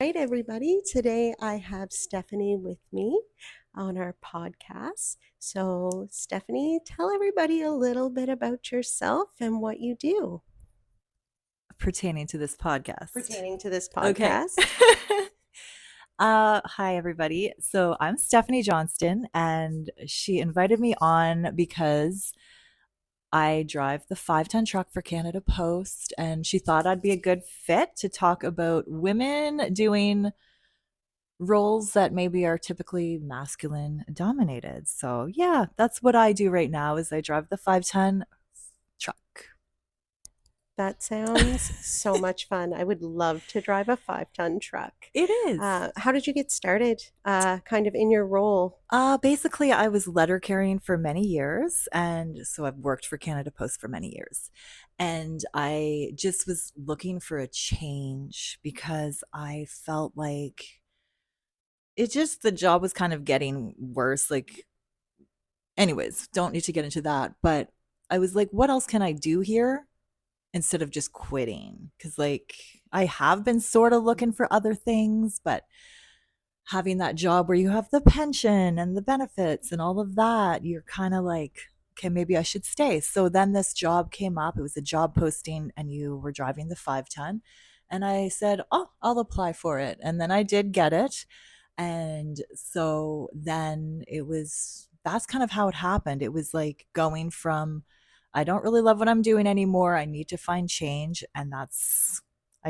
Right, everybody. Today I have Stephanie with me on our podcast. So, Stephanie, tell everybody a little bit about yourself and what you do Pertaining to this podcast. pertaining to this Okay. podcast. Hi everybody. So I'm Stephanie Johnston, and she invited me on because I drive the 5-ton truck for Canada Post, and she thought I'd be a good fit to talk about women doing roles that maybe are typically masculine dominated. So yeah, that's what I do right now is I drive the 5-ton truck. That sounds so much fun. I would love to drive a 5-ton truck. It is. How did you get started kind of in your role? Basically, I was letter carrying for many years. And so I've worked for Canada Post for many years. And I just was looking for a change because I felt like the job was kind of getting worse. Like, anyways, don't need to get into that. But I was like, what else can I do here instead of just quitting? Because, like, I have been sort of looking for other things, but having that job where you have the pension and the benefits and all of that, you're kind of like, okay, maybe I should stay. So then this job came up. It was a job posting, and you were driving the 5-ton. And I said, oh, I'll apply for it. And then I did get it. And so then that's kind of how it happened. It was like going from, I don't really love what I'm doing anymore. I need to find change. And I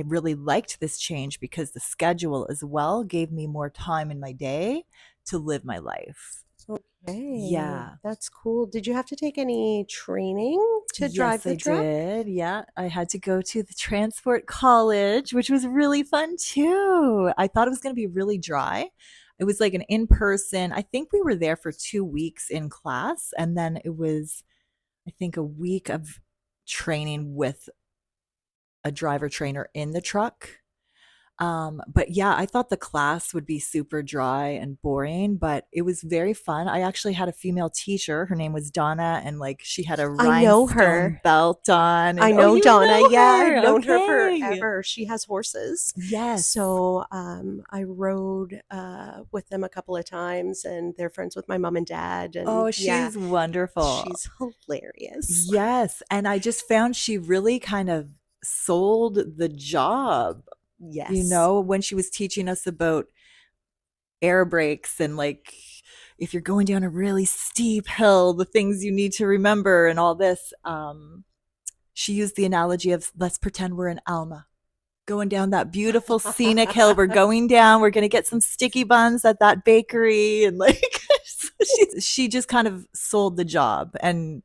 really liked this change because the schedule as well gave me more time in my day to live my life. Okay, Yeah. that's cool. Did you have to take any training to drive Yes, the I truck? did. Yeah. I had to go to the transport college, which was really fun too. I thought it was going to be really dry. It was like an in person, I think we were there for 2 weeks in class. And then it was, I think, a week of training with a driver trainer in the truck. But yeah, I thought the class would be super dry and boring, but it was very fun. I actually had a female teacher. Her name was Donna, and like she had a I know her. rhinestone belt on. I And oh, know you Donna. know Yeah, I've her. known her Okay. forever. She has horses. Yes. So I rode with them a couple of times, and they're friends with my mom and dad. And Oh, yeah, she's wonderful. she's hilarious. Yes. And I just found she really kind of sold the job, Yes. when she was teaching us about air brakes and like if you're going down a really steep hill, the things you need to remember and all this. She used the analogy of let's pretend we're in Alma going down that beautiful scenic hill. We're going down, we're going to get some sticky buns at that bakery. And like, she just kind of sold the job and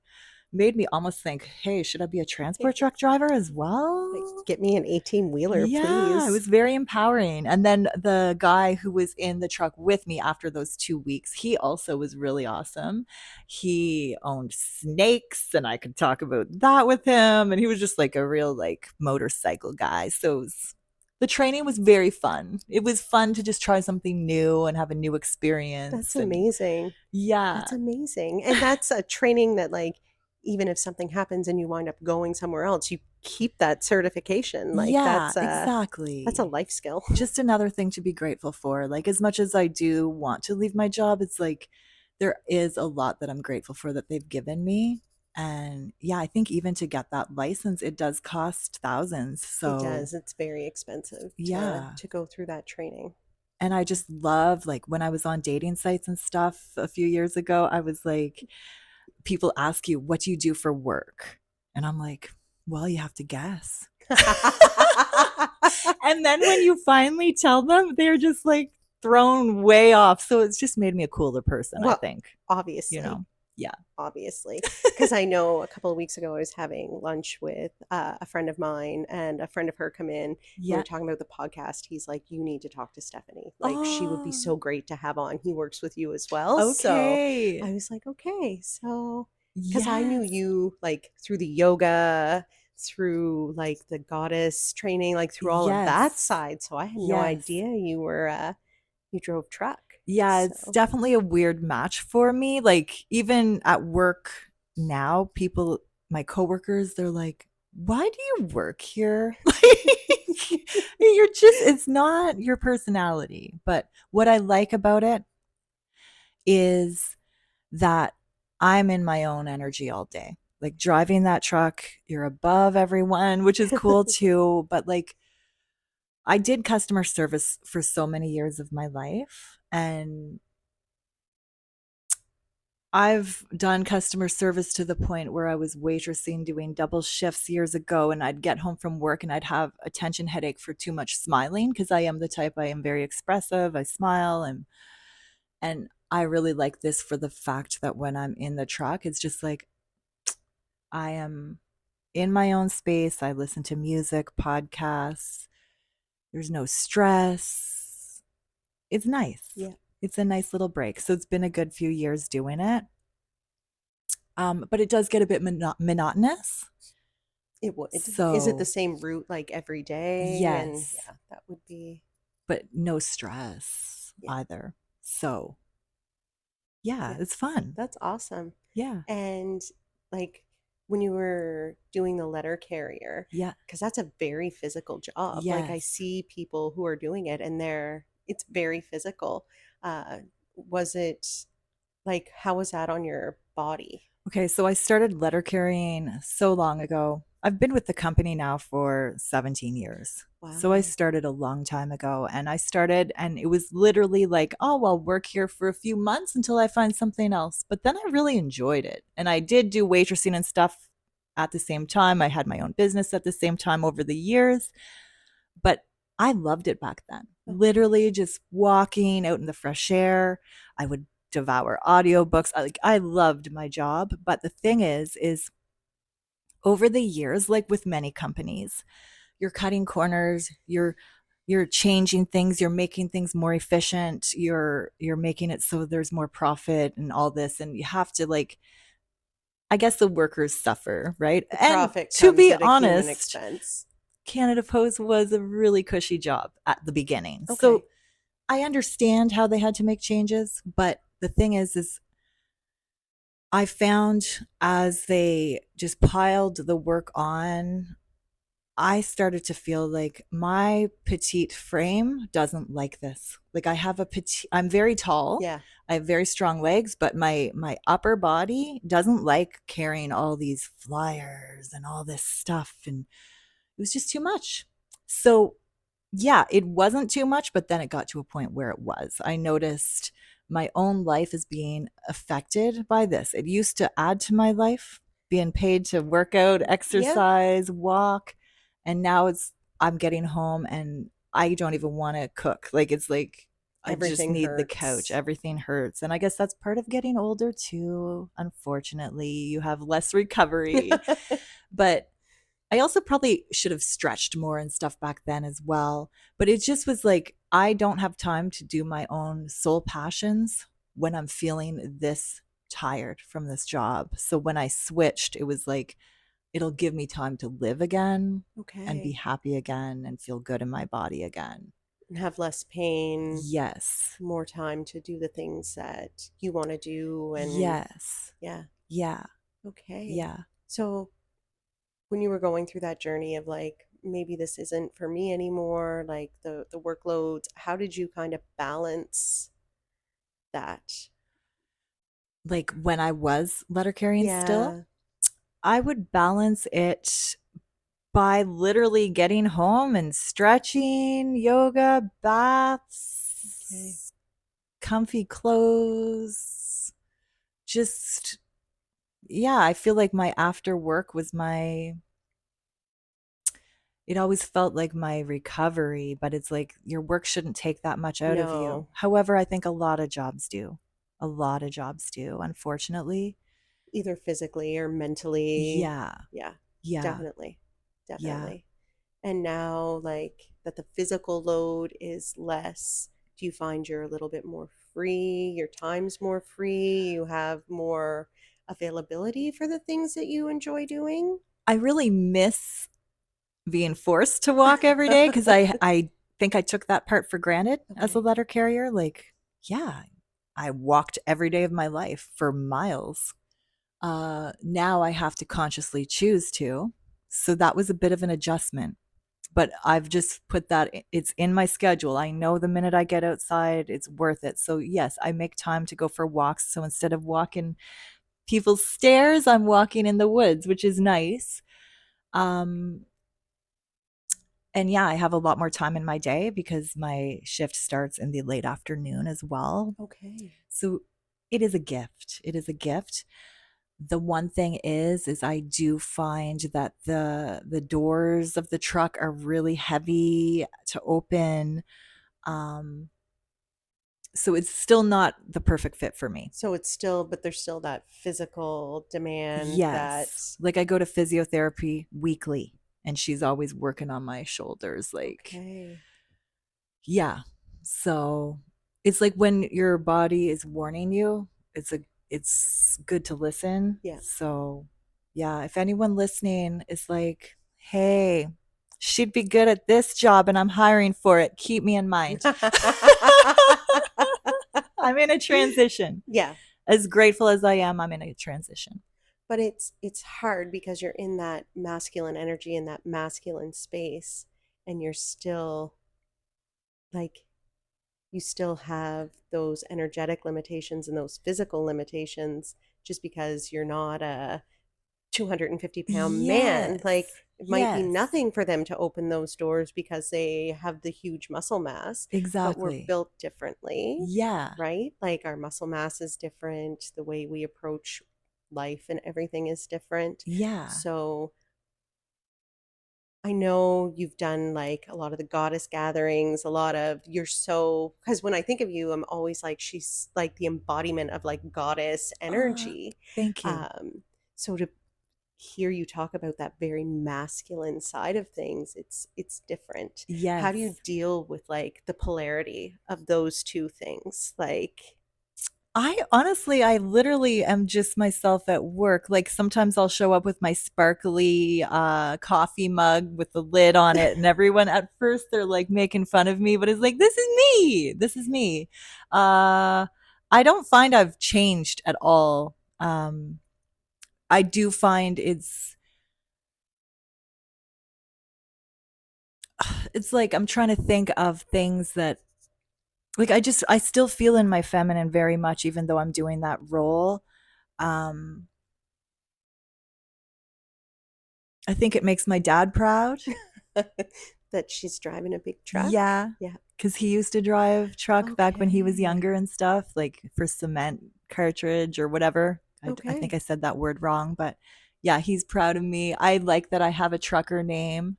made me almost think, hey, should I be a transport truck driver as Like, well? get me an 18 wheeler, Yeah, it please. was very empowering. And then the guy who was in the truck with me after those 2 weeks, he also was really awesome. He owned snakes, and I could talk about that with him. And he was just like a real like motorcycle guy. The training was very fun. It was fun to just try something new and have a new That's experience. And amazing. yeah, That's amazing. And that's a training that, like, even if something happens and you wind up going somewhere else, you keep that certification. Like, yeah, that's a exactly. life skill. Just another thing to be grateful for. Like, as much as I do want to leave my job, it's like there is a lot that I'm grateful for that they've given me. And yeah, I think even to get that license, it does cost thousands. It So does. It's very expensive to yeah. go through that training. And I just love, like, when I was on dating sites and stuff a few years ago, I was like, people ask you, what do you do for work? And I'm like, well, you have to guess. And then when you finally tell them, they're just like thrown way off. So it's just made me a cooler person, I Well, think, you obviously, know? Yeah. obviously, because I know a couple of weeks ago I was having lunch with a friend of mine and a friend of her come in. We were Yeah. talking about the podcast. He's like, "You need to talk to Stephanie. Like, she would be Oh, so great to have on. He works with you as well." So okay. I was like, "Okay." So because I knew Yes. you like through the yoga, through like the goddess training, like through all of that Yes. side. So I had no Yes. idea you drove truck. Yeah, it's So definitely a weird match for me. Like, even at work now, my coworkers, they're like, why do you work here? it's not your personality. But what I like about it is that I'm in my own energy all day. Like driving that truck, you're above everyone, which is cool too. But like, I did customer service for so many years of my life. And I've done customer service to the point where I was waitressing doing double shifts years ago, and I'd get home from work and I'd have a tension headache for too much smiling because I am the type, I am very expressive. I smile, and I really like this for the fact that when I'm in the truck, it's just like I am in my own space. I listen to music, podcasts. There's no stress. It's nice. Yeah. It's a nice little break. So it's been a good few years doing it. But it does get a bit monotonous. Is it the So, same route like every day? And yes, yeah, that would be, but no stress yeah, either. So, yeah, yeah, it's fun. that's awesome. Yeah. And like when you were doing the letter carrier, Yeah. because that's a very physical job. Like I Yes. see people who are doing it and it's very physical. Was it like, how was that on your body? Okay, so I started letter carrying so long ago. I've been with the company now for 17 years. So I Wow. started a long time ago, and and it was literally like, oh, I'll work here for a few months until I find something else. But then I really enjoyed it. And I did do waitressing and stuff at the same time. I had my own business at the same time over the years, but I loved it back then. Okay. Literally just walking out in the fresh air. I would devour audiobooks. I loved my job, but the thing is over the years, like with many companies, you're cutting corners, you're changing things, you're making things more efficient, you're making it so there's more profit and all this, and you have to like, I guess the workers suffer, right? The And profit to comes be at a human honest, expense. Canada Post was a really cushy job at the beginning. So Okay. I understand how they had to make changes, but the thing is I found as they just piled the work on, I started to feel like my petite frame doesn't like this. Like I'm very tall. Yeah. I have very strong legs, but my upper body doesn't like carrying all these flyers and all this stuff, and it was just too much. So, yeah, it wasn't too much, but then it got to a point where it was. I noticed my own life is being affected by this. It used to add to my life, being paid to work out, Yeah. exercise, walk, and now I'm getting home and I don't even want to cook. Like it's like I just Everything need the couch. hurts. Everything hurts. And I guess that's part of getting older too. Unfortunately, you have less recovery. But I also probably should have stretched more and stuff back then as well. But it just was like, I don't have time to do my own soul passions when I'm feeling this tired from this job. So when I switched, it was like, it'll give me time to live again and be Okay. happy again and feel good in my body again. And have less pain, Yes. more time to do the things that you want to do. And Yes. yeah. Yeah. Okay. Yeah. So when you were going through that journey of like, maybe this isn't for me anymore, like the workloads, how did you kind of balance that? Like when I was letter carrying still, Yeah. I would balance it by literally getting home and stretching, yoga, Okay. baths, comfy clothes. Just, yeah, I feel like my after work was it always felt like my recovery, but it's like your work shouldn't take that much out of you. No, However, I think a lot of jobs do. A lot of jobs do, unfortunately. either physically or mentally. Yeah. Yeah, Yeah. definitely. Yeah. Definitely. And now, like, that the physical load is less, do you find you're a little bit more free? Your time's more free? You have more availability for the things that you enjoy doing? I really miss being forced to walk every day because I think I took that part for granted as a Okay. letter carrier. Like, yeah, I walked every day of my life for miles. Now I have to consciously choose to. So that was a bit of an adjustment. But I've just put that, it's in my schedule. I know the minute I get outside, it's worth it. So, yes, I make time to go for walks. So instead of walking people's stairs, I'm walking in the woods, which is nice. Um, and yeah, I have a lot more time in my day because my shift starts in the late afternoon as well. Okay. So it is a gift. It is a gift. The one thing is I do find that the doors of the truck are really heavy to open. Um, so it's still not the perfect fit for me. So it's still, but there's still that physical demand Yes. that, Like I go to physiotherapy weekly and she's always working on my shoulders. Like, okay. yeah. So it's like when your body is warning you, it's good to listen. Yeah. So yeah, if anyone listening is like, hey, she'd be good at this job and I'm hiring for it, keep me in mind. I'm in a transition. Yeah. As grateful as I am, I'm in a transition. But it's hard because you're in that masculine energy, in that masculine space, and you're still like, you still have those energetic limitations and those physical limitations just because you're not a 250-pound man. Like, Yes. it might be Yes. nothing for them to open those doors because they have the huge muscle mass, but we're Exactly. built differently, Yeah. right? Like, our muscle mass is different, the way we approach life and everything is different. Yeah. So I know you've done like a lot of the goddess gatherings, a lot of, you're so, because when I think of you, I'm always like, she's like the embodiment of like goddess Oh, energy. thank you. So to hear you talk about that very masculine side of things, it's different. How do you Yes. deal with like the polarity of those two things? Like, I literally am just myself at work. Like sometimes I'll show up with my sparkly coffee mug with the lid on it, and everyone at first they're like making fun of me, but it's like, this is me. This is me. Uh, I don't find I've changed at all. I do find it's like I'm trying to think of things that like I still feel in my feminine very much, even though I'm doing that role. Um, I think it makes my dad proud. that she's driving a big truck? Yeah, Yeah. because he used to drive truck back when he was Okay. younger and stuff, like for cement cartridge or whatever. I think Okay. I said that word wrong, but yeah, he's proud of me. I like that I have a trucker name.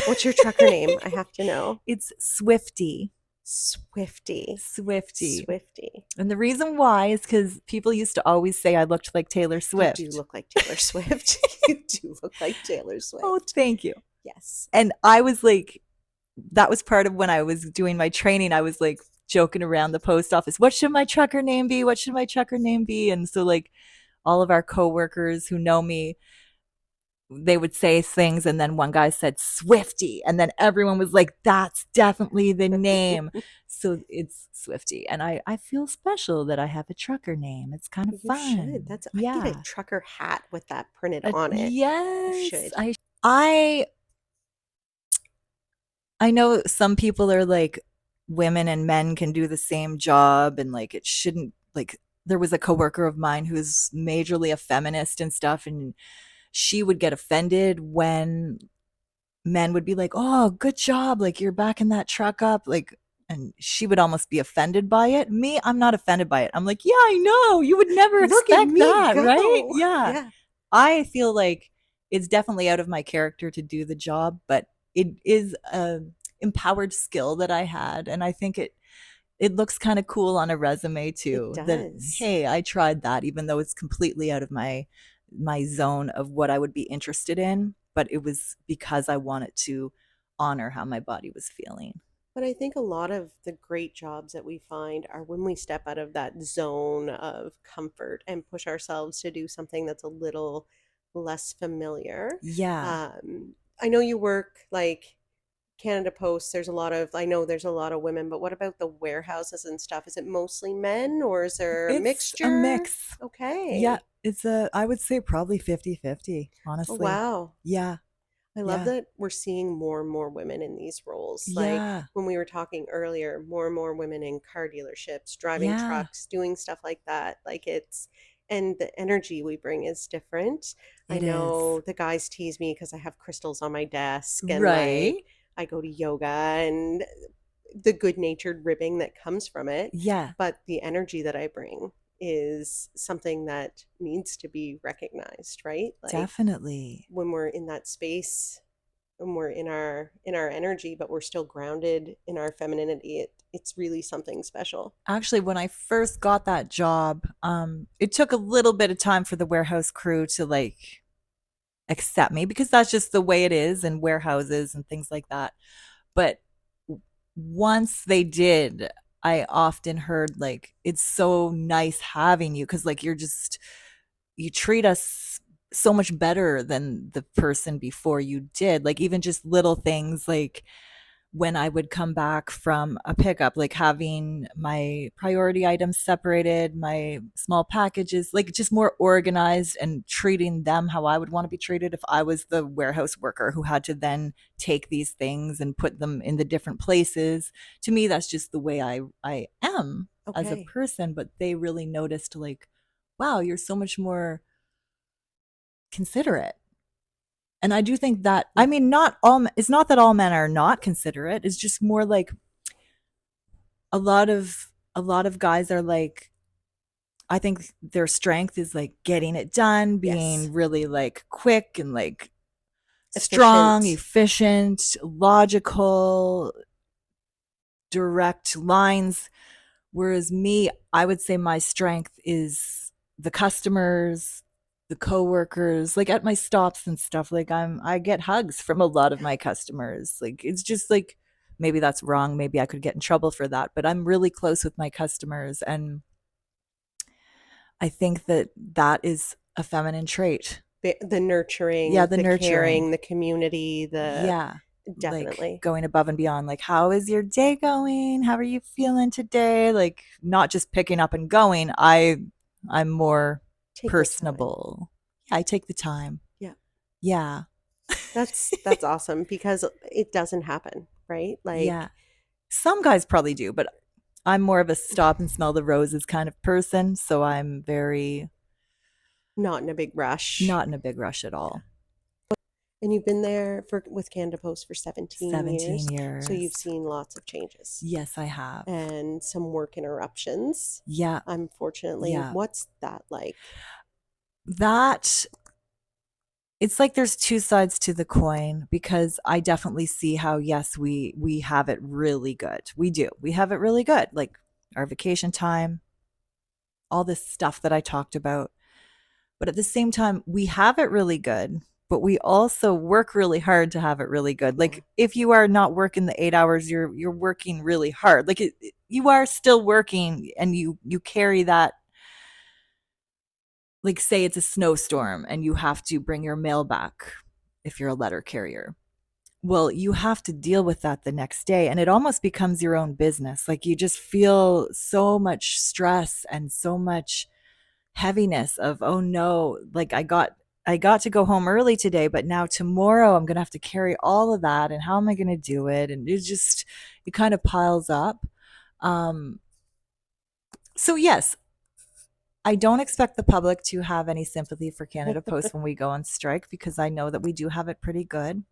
What's your trucker name? I have to know. It's Swiftie. Swifty. Swiftie. Swifty. And the reason why is because people used to always say I looked like Taylor You do Swift. look like Taylor Swift. You do look like Taylor Oh, Swift. thank you. Yes. And I was like, that was part of when I was doing my training. I was like joking around the post office. What should my trucker name be? What should my trucker name be? And so like all of our coworkers who know me, they would say things, and then one guy said Swifty, and then everyone was like, "That's definitely the name." So it's Swifty, and I feel special that I have a trucker name. It's kind of You should. fun. That's, I get a Yeah. trucker hat with that printed on it. You Yes. should. I I know some people are like women and men can do the same job and like it shouldn't like there was a coworker of mine who's majorly a feminist and stuff and she would get offended when men would be like, "Oh, good job. Like you're backing that truck up." Like and she would almost be offended by it. Me, I'm not offended by it. I'm like, "Yeah, I know. You would never Look at expect me that, right?" go. Yeah. Yeah. I feel like it's definitely out of my character to do the job, but it is a empowered skill that I had, and I think it looks kind of cool on a resume It too. That does. hey, I tried that, even though it's completely out of my zone of what I would be interested in, but it was because I wanted to honor how my body was feeling. But I think a lot of the great jobs that we find are when we step out of that zone of comfort and push ourselves to do something that's a little less familiar. Yeah, I know you work like Canada Post. There's a lot of, I know there's a lot of women, but what about the warehouses and stuff? Is it mostly men or is there a it's a mixture? mix. Yeah, Okay. it's a I would say probably 50-50, Oh, honestly. wow. Yeah. I love Yeah. that we're seeing more and more women in these roles. Like Yeah. when we were talking earlier, more and more women in car dealerships, driving Yeah. trucks, doing stuff like that. Like it's, and the energy we bring is different. I It is. know the guys tease me because I have crystals on my desk and Right. like I go to yoga and the good natured ribbing that comes from it. Yeah, But the energy that I bring is something that needs to be recognized, right? Like definitely. when we're in that space, when we're in our energy, but we're still grounded in our femininity, it's really something special. Actually, when I first got that job, it took a little bit of time for the warehouse crew to like accept me because that's just the way it is in warehouses and things like that. But once they did, I often heard like it's so nice having you because like you treat us so much better than the person before you did. Like even just little things like when I would come back from a pickup, like having my priority items separated, my small packages, like just more organized and treating them how I would want to be treated if I was the warehouse worker who had to then take these things and put them in the different places. To me, that's just the way I am as a Okay. person. But they really noticed, like, wow, you're so much more considerate. And I do think that, I mean, not all, it's not that all men are not considerate. It's just more like a lot of guys are like, I think their strength is like getting it done, Yes. being really like quick and like strong, Efficient. efficient, logical, direct lines. Whereas me, I would say my strength is the customers, the coworkers, like at my stops and stuff. Like I get hugs from a lot of my customers. Like it's just like maybe that's wrong. Maybe I could get in trouble for that, but I'm really close with my customers, and I think that that is a feminine trait. The Yeah, nurturing, the the nurturing. caring, the community, the Yeah. Like definitely going above and beyond, like, how is your day going? How are you feeling today? Like, not just picking up and going. I'm more take the time. personable. Yeah, I take the time. Yeah. Yeah. That's awesome because it doesn't happen, right? Yeah. Like Some guys probably do, but I'm more of a stop and smell the roses kind of person. So I'm very not in a big rush. not in a big rush at Yeah. all. And you've been there for with Canada Post for 17 17 years, so you've years. seen lots of changes Yes, I have. and some work interruptions. Yeah. Unfortunately, Yeah. what's that like? That it's like there's two sides to the coin because I definitely see how yes we have it really good. We do. We have it really good. Like our vacation time, all this stuff that I talked about. But at the same time, we have it really good, but we also work really hard to have it really good. Yeah. Like if you are not working the 8 hours, you're working really hard. Like you are still working and you carry that, like say it's a snowstorm and you have to bring your mail back if you're a letter carrier. Well, you have to deal with that the next day and it almost becomes your own business. Like you just feel so much stress and so much heaviness of, oh no, like I got to go home early today, but now tomorrow I'm going to have to carry all of that and how am I going to do it? And it kind of piles up. Um so yes, I don't expect the public to have any sympathy for Canada Post when we go on strike because I know that we do have it pretty good.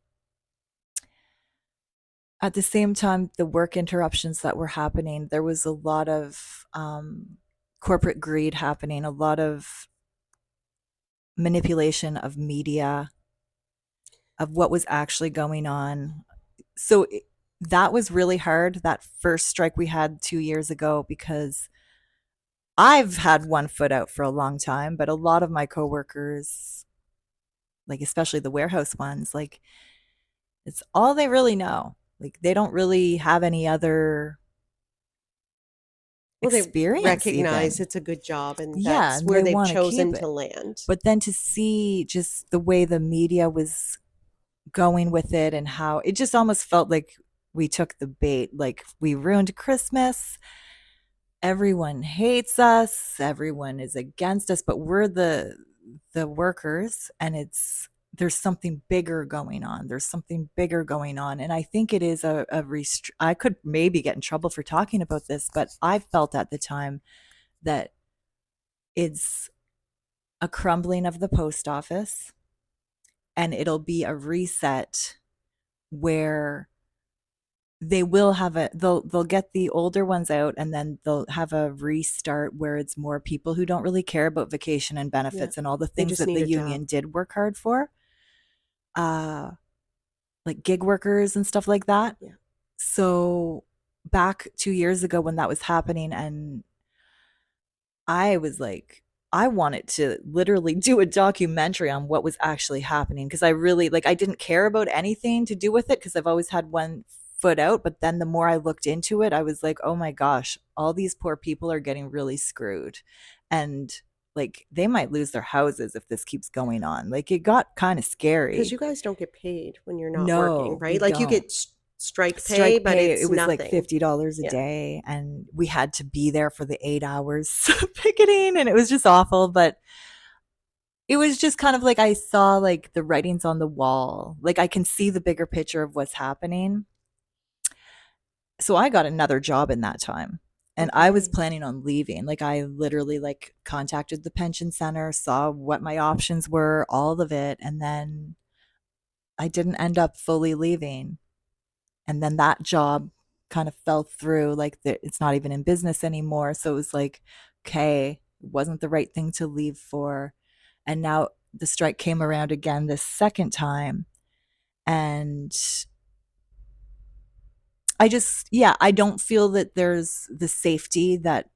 At the same time, the work interruptions that were happening, there was a lot of corporate greed happening, a lot of manipulation of media, of what was actually going on. So that was really hard, that first strike we had 2 years ago, because I've had one foot out for a long time, but a lot of my coworkers, like especially the warehouse ones, like it's all they really know. Like they don't really have any other Well, they experience recognize even. it's a good job and Yeah, that's and where they they've want to chosen keep to it. land. But then to see just the way the media was going with it and how it just almost felt like we took the bait, like we ruined Christmas. Everyone hates us, everyone is against us, but we're the workers and it's there's something bigger going on. There's something bigger going on. And I think it is I could maybe get in trouble for talking about this, but I felt at the time that it's a crumbling of the post office, and it'll be a reset where they'll get the older ones out, and then they'll have a restart where it's more people who don't really care about vacation and Yeah. benefits and all the They things just that need the a job. union did work hard for, uh like gig workers and stuff like that. Yeah. So back 2 years ago when that was happening, and I was like, I wanted to literally do a documentary on what was actually happening, because I really, like, I didn't care about anything to do with it because I've always had one foot out. But then the more I looked into it, I was like, oh my gosh, all these poor people are getting really screwed. And like, they might lose their houses if this keeps going on. Like, it got kind of Because scary. you guys don't get paid when you're not working, No, we right? Like you don't. get strike pay, Strike but pay, it it's was like nothing. $50 a Yeah. day, and we had to be there for the 8 hours picketing, and it was just awful. But it was just kind of like I saw like the writings on the wall. Like, I can see the bigger picture of what's happening. So I got another job in that time. And I was Okay. planning on leaving. Like, I literally like contacted the pension center, saw what my options were, all of it, and then I didn't end up fully leaving. And then that job kind of fell through, like it's not even in business anymore. So it was like, okay, it wasn't the right thing to leave for. And now the strike came around again this second time, and I don't feel that there's the safety that,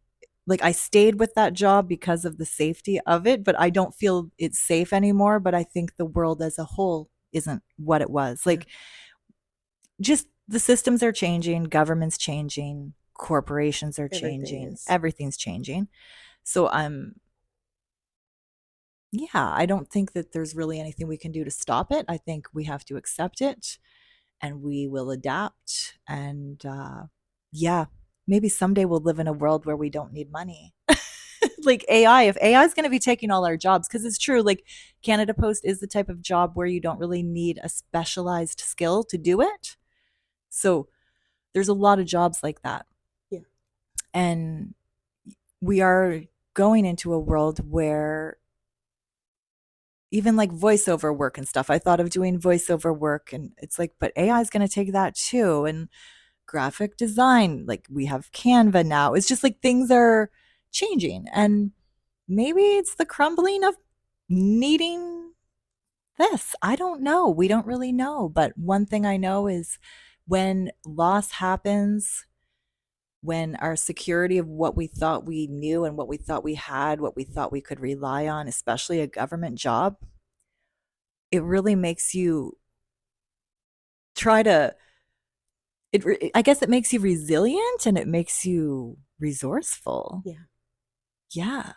like, I stayed with that job because of the safety of it, but I don't feel it's safe anymore. But I think the world as a whole isn't what it was. Yeah. Like, just the systems are changing, government's changing, corporations are Everything changing, is. everything's changing. So yeah, I don't think that there's really anything we can do to stop it. I think we have to accept it, and we will adapt. And yeah, maybe someday we'll live in a world where we don't need money. Like AI, if AI is going to be taking all our jobs, because it's true, like Canada Post is the type of job where you don't really need a specialized skill to do it. So there's a lot of jobs like that. Yeah. And we are going into a world where even like voiceover work and stuff, I thought of doing voiceover work, and it's like, but AI is going to take that too. And graphic design, like we have Canva now. It's just like things are changing. And maybe it's the crumbling of needing this. I don't know. We don't really know. But one thing I know is when loss happens, when our security of what we thought we knew and what we thought we had, what we thought we could rely on, especially a government job, it really makes you try to, I guess it makes you resilient, and it makes you resourceful. Yeah. Yeah.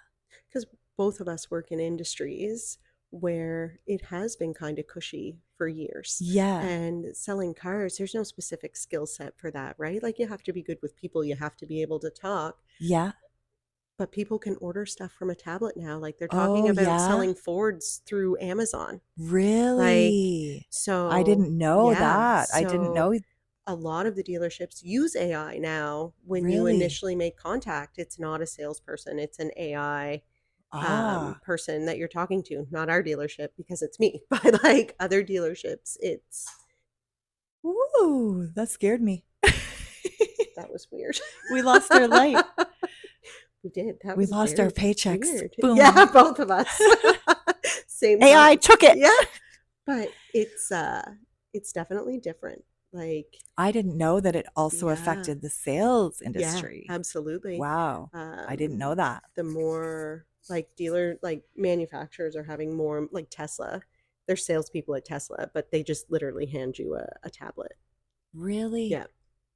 Because both of us work in industries where it has been kind of cushy for years. Yeah. And selling cars, there's no specific skill set for that, right? Like you have to be good with people, you have to be able to talk, Yeah. but people can order stuff from a tablet now. Like they're talking Oh, about yeah. selling Fords through Amazon. Like, Really? I so didn't know yeah. that. I didn't So know. a lot of the dealerships use AI now when you Really? initially make contact. It's not a salesperson, it's an AI Ah. person that you're talking to, not our dealership because it's me, but like other dealerships, it's Ooh, that scared me. that was weird. We lost our light. We did. That We was lost our very paychecks. weird. Yeah, Boom. both of us. Same AI time. took it. Yeah. But it's definitely different. Like, I didn't know that it also yeah. affected the sales Yeah, industry. absolutely. Wow. I didn't know that. The more like like manufacturers are having more like Tesla. There's salespeople at Tesla, but they just literally hand you a tablet. Really? Yeah,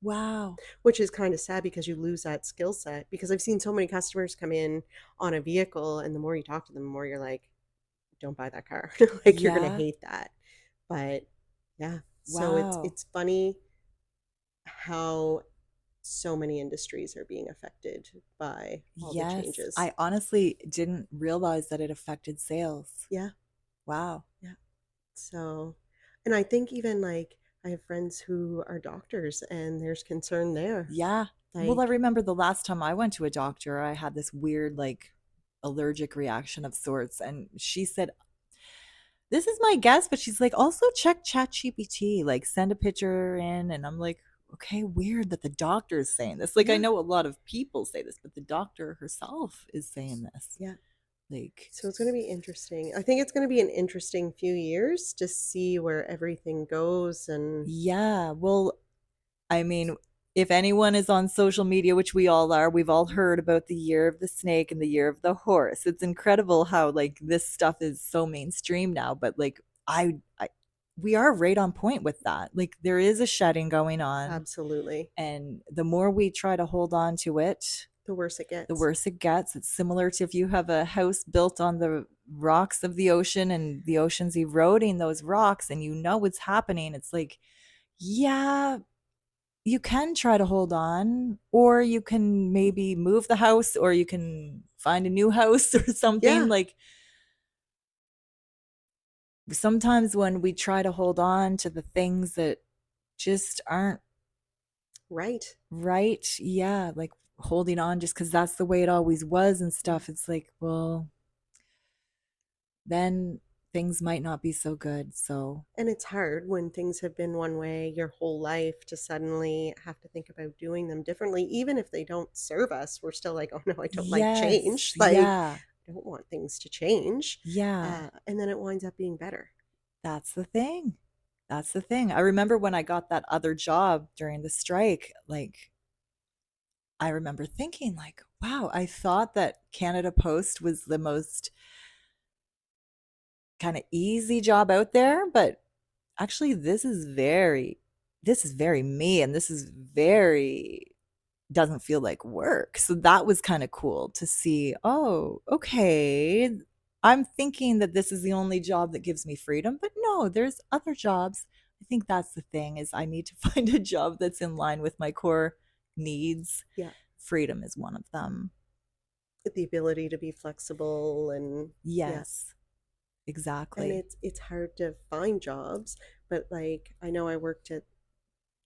Wow. which is kind of sad because you lose that skill set. Because I've seen so many customers come in on a vehicle, and the more you talk to them, the more you're like, don't buy that car. Like you're gonna Yeah. hate that. But yeah, so Wow. it's funny how so many industries are being affected by all the Yes. changes. I honestly didn't realize that it affected sales. Yeah, Wow. yeah. So, and I think even like I have friends who are doctors and there's concern there. Yeah. Well, I Like, remember the last time I went to a doctor, I had this weird, like, allergic reaction of sorts. And she said, this is my guess, but she's like, also check ChatGPT, like, send a picture in. And I'm like, okay, weird that the doctor is saying this. Like, I yeah, know a lot of people say this, but the doctor herself is saying this. yeah. Like, So it's going to be interesting. I think it's going to be an interesting few years to see where everything goes. And yeah, well, I mean, if anyone is on social media, which we all are, we've all heard about the year of the snake and the year of the horse. It's incredible how like this stuff is so mainstream now, but like I we are right on point with that. Like there is a shedding going on, absolutely, and the more we try to hold on to it, the worse it the gets. worse it gets. It's similar to if you have a house built on the rocks of the ocean and the ocean's eroding those rocks and you know what's happening. It's like, yeah, you can try to hold on, or you can maybe move the house, or you can find a new house or something. Yeah, Like sometimes when we try to hold on to the things that just aren't right. right, yeah, like holding on just because that's the way it always was and Yeah. stuff, it's like, well, then things might not be so good. So, And it's hard when things have been one way your whole life to suddenly have to think about doing them differently. Even if they don't serve us, we're still like, oh no, I don't like yes, change. Like, yeah, I don't want things to change. yeah, And then it winds up being better. that's the thing. That's the thing. I remember when I got that other job during the strike, like I remember thinking like, wow, I thought that Canada Post was the most kind of easy job out there, but actually this is very me, and this is very doesn't feel like work. So that was kind of cool to see, oh, okay. I'm thinking that this is the only job that gives me freedom, but no, there's other jobs. I think that's the thing is I need to find a job that's in line with my core needs. Yeah. Freedom is one of them. The ability to be flexible and yeah. Yes, And exactly. it's hard to find jobs, but like I know I worked at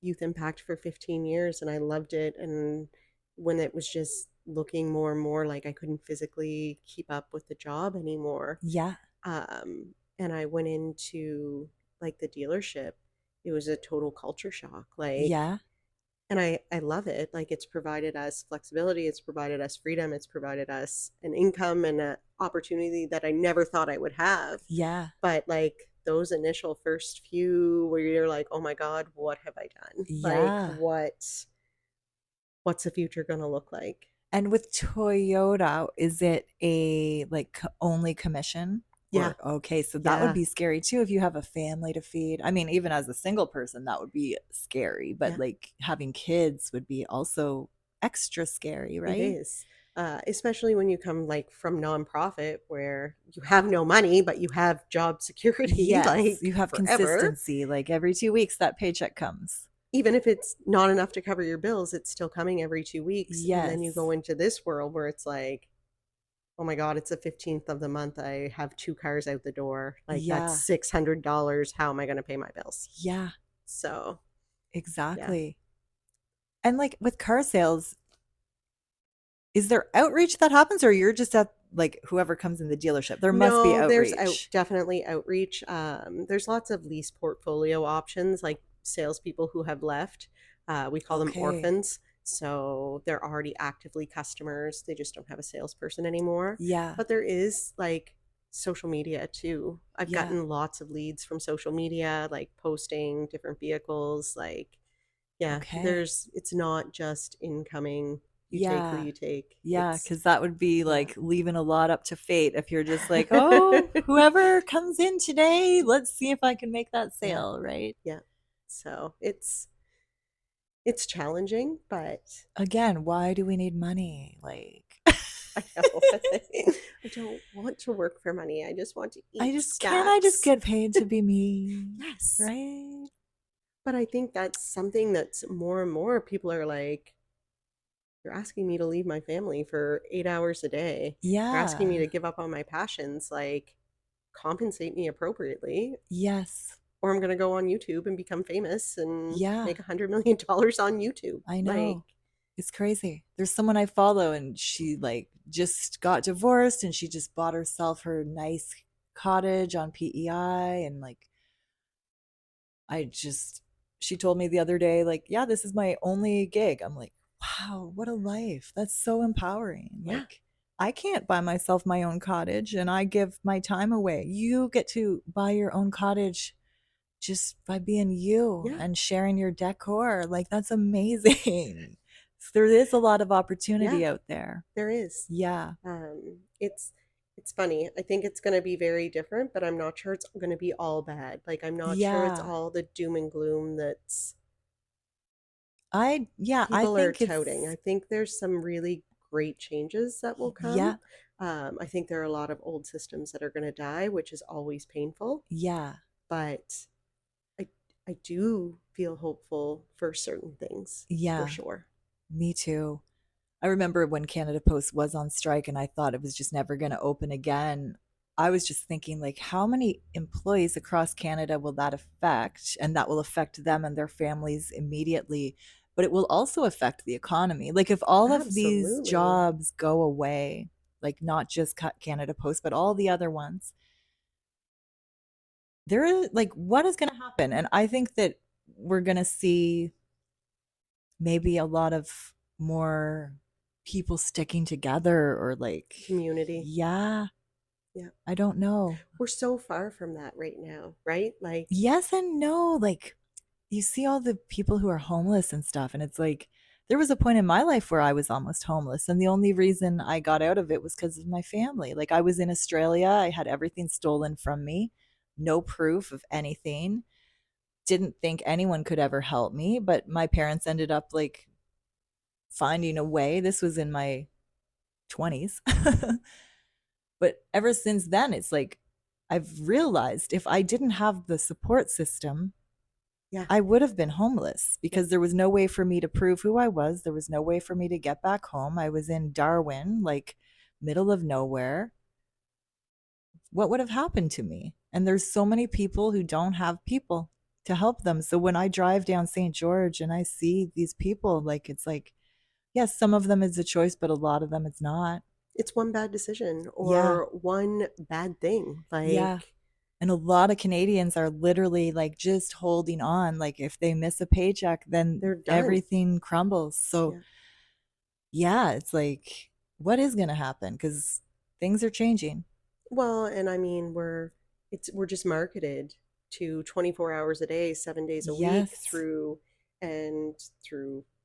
Youth Impact for 15 years and I loved it. And when it was just looking more and more like I couldn't physically keep up with the job anymore, Yeah. and I went into like the dealership, it was a total culture shock. Like, Yeah. and I love it. Like, it's provided us flexibility, it's provided us freedom, it's provided us an income and an opportunity that I never thought I would have. Yeah. But like those initial first few where you're like, oh my God, what have I done? Like, Yeah. what's the future going to look like? And with Toyota, is it a like only commission? Yeah. Or okay, so that would Yeah. be scary too if you have a family to feed. I mean, even as a single person, that would be scary, but Yeah. like having kids would be also extra scary, It right? is. Especially when you come like from nonprofit where you have no money, but you have job security Yes, you like have forever. consistency. Like every 2 weeks, that paycheck comes. Even if it's not enough to cover your bills, it's still coming every 2 weeks. And then you go Yes. into this world where it's like, oh my God, it's the 15th of the month. I have two cars out the door. Like that's Yeah. $600. How am I going to pay my bills? Yeah, So, yeah. exactly. And like with car sales, is there outreach that happens, or you're just at like whoever comes in the dealership? There must be No, there's outreach. definitely outreach. There's lots of lease portfolio options, like salespeople who have left. We call them Okay. orphans. So they're already actively customers. They just don't have a salesperson anymore. Yeah. But there is like social media too. I've Yeah. gotten lots of leads from social media, like posting different vehicles. Like, yeah, Okay. it's not just incoming. You take who Yeah. you take. Yeah, It's, because that would be yeah. like leaving a lot up to fate if you're just like, oh, whoever comes in today, let's see if I can make that Yeah. sale, right? Yeah. So it's challenging, but Again, why do we need money? Like, I know I don't want to work for money. I just want to I eat just can't I just stacks. get paid to be me, Yes. right? But I think that's something that's more and more people are like, you're asking me to leave my family for 8 hours a day. You're asking me Yeah. to give up on my passions. Like, compensate me appropriately, Yes. or I'm going to go on YouTube and become famous and Yeah, make $100 million on YouTube. I Like, know. It's crazy. There's someone I follow and she like just got divorced and she just bought herself her nice cottage on PEI and like I just she told me the other day like, "Yeah, this is my only gig." I'm like, "Wow, what a life. That's so empowering." yeah, Like I can't buy myself my own cottage and I give my time away. You get to buy your own cottage just by being you yeah, and sharing your decor. Like that's amazing. So there is a lot of yeah, opportunity out there. there is. Yeah. Um, it's it's funny. I think it's going to be very different, but I'm not sure it's going to be all bad. Like, I'm not sure it's Yeah. all the doom and gloom that's I people are think touting. it's I think there's some really great changes that will come. yeah. I think there are a lot of old systems that are going to die, which is always painful. Yeah. But I I do feel hopeful for certain things for Yeah. sure. Me too. I remember when Canada Post was on strike and I thought it was just never going to open again. I was just thinking, like, how many employees across Canada will that affect? And that will affect them and their families immediately. But it will also affect the economy. Like, if all of these Absolutely. jobs go away, like not just Canada Post, but all the other ones, there is like, what is going to happen? And I think that we're going to see maybe a lot of more people sticking together or like Community. yeah, Yeah. I don't know. We're so far from that right now, right? Like, Yes and no. Like you see all the people who are homeless and stuff and it's like there was a point in my life where I was almost homeless and the only reason I got out of it was because of my family. Like I was in Australia, I had everything stolen from me, no proof of anything. Didn't think anyone could ever help me, but my parents ended up like finding a way. This was in my 20s. But ever since then, it's like I've realized if I didn't have the support system, yeah, I would have been homeless yeah. because there was no way for me to prove who I was. There was no way for me to get back home. I was in Darwin, like middle of nowhere. What would have happened to me? And there's so many people who don't have people to help them. So when I drive down St. George and I see these people, like it's like, yes, some of them is a choice, but a lot of them it's not. It's one bad decision Yeah. or one bad thing. Yeah. Like, And a lot of Canadians are literally like just holding on. Like if they miss a paycheck, then they're done. everything crumbles. So Yeah. yeah, it's like, what is going to happen? Because things are changing. Well, and I mean, we're just marketed to 24 hours a day, 7 days a week Yes. through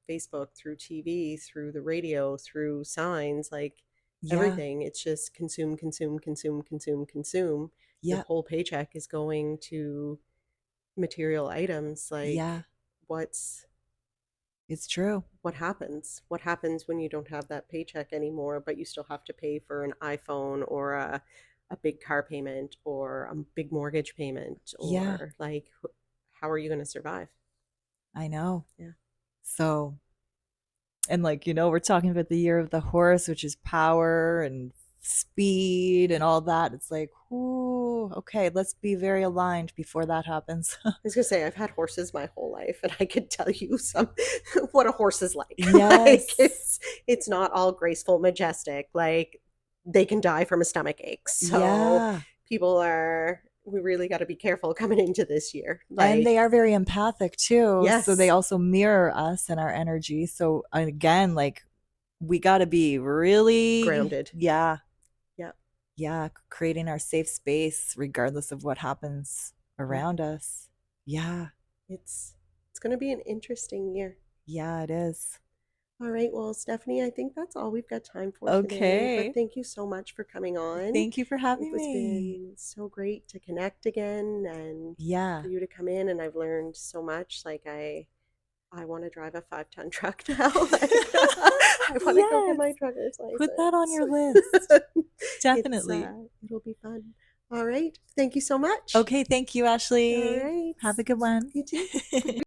Facebook, through TV, through the radio, through signs, like Yeah. everything. It's just consume, consume, consume, consume, consume. Your Yeah. whole paycheck is going to material items. Yeah. Like, what's It's true. what happens? What happens when you don't have that paycheck anymore, but you still have to pay for an iPhone or a big car payment or a big mortgage payment Yeah. or like how are you going to survive? I know. Yeah. So, and like, we're talking about the year of the horse, which is power and speed and all that. It's like, ooh, okay, let's be very aligned before that happens. I was gonna say I've had horses my whole life, and I could tell you some what a horse is like. Like Yes. it's not all graceful, majestic. Like they can die from a stomach ache. So Yeah. we really got to be careful coming into this year. And they Like are very empathic too. So they yes, also mirror us and our energy. So again, like we got to be really, grounded. yeah, Yeah, yeah, creating our safe space regardless of what happens yeah. around us. Yeah, It's it's gonna be an interesting year. yeah, it is. All right, well, Stephanie, I think that's all we've got time for today. But Okay. thank you so much for coming on. Thank you for It having was me. been so great to connect again and for Yeah. you to come in and I've learned so much. Like I want to drive a 5-ton truck now. Like I want to go get Yes. my trucker's Put that on license. your list. It's Definitely. it'll be fun. All right. Thank you so much. Okay. Thank you, All Ashley. right. Have a good one. You too.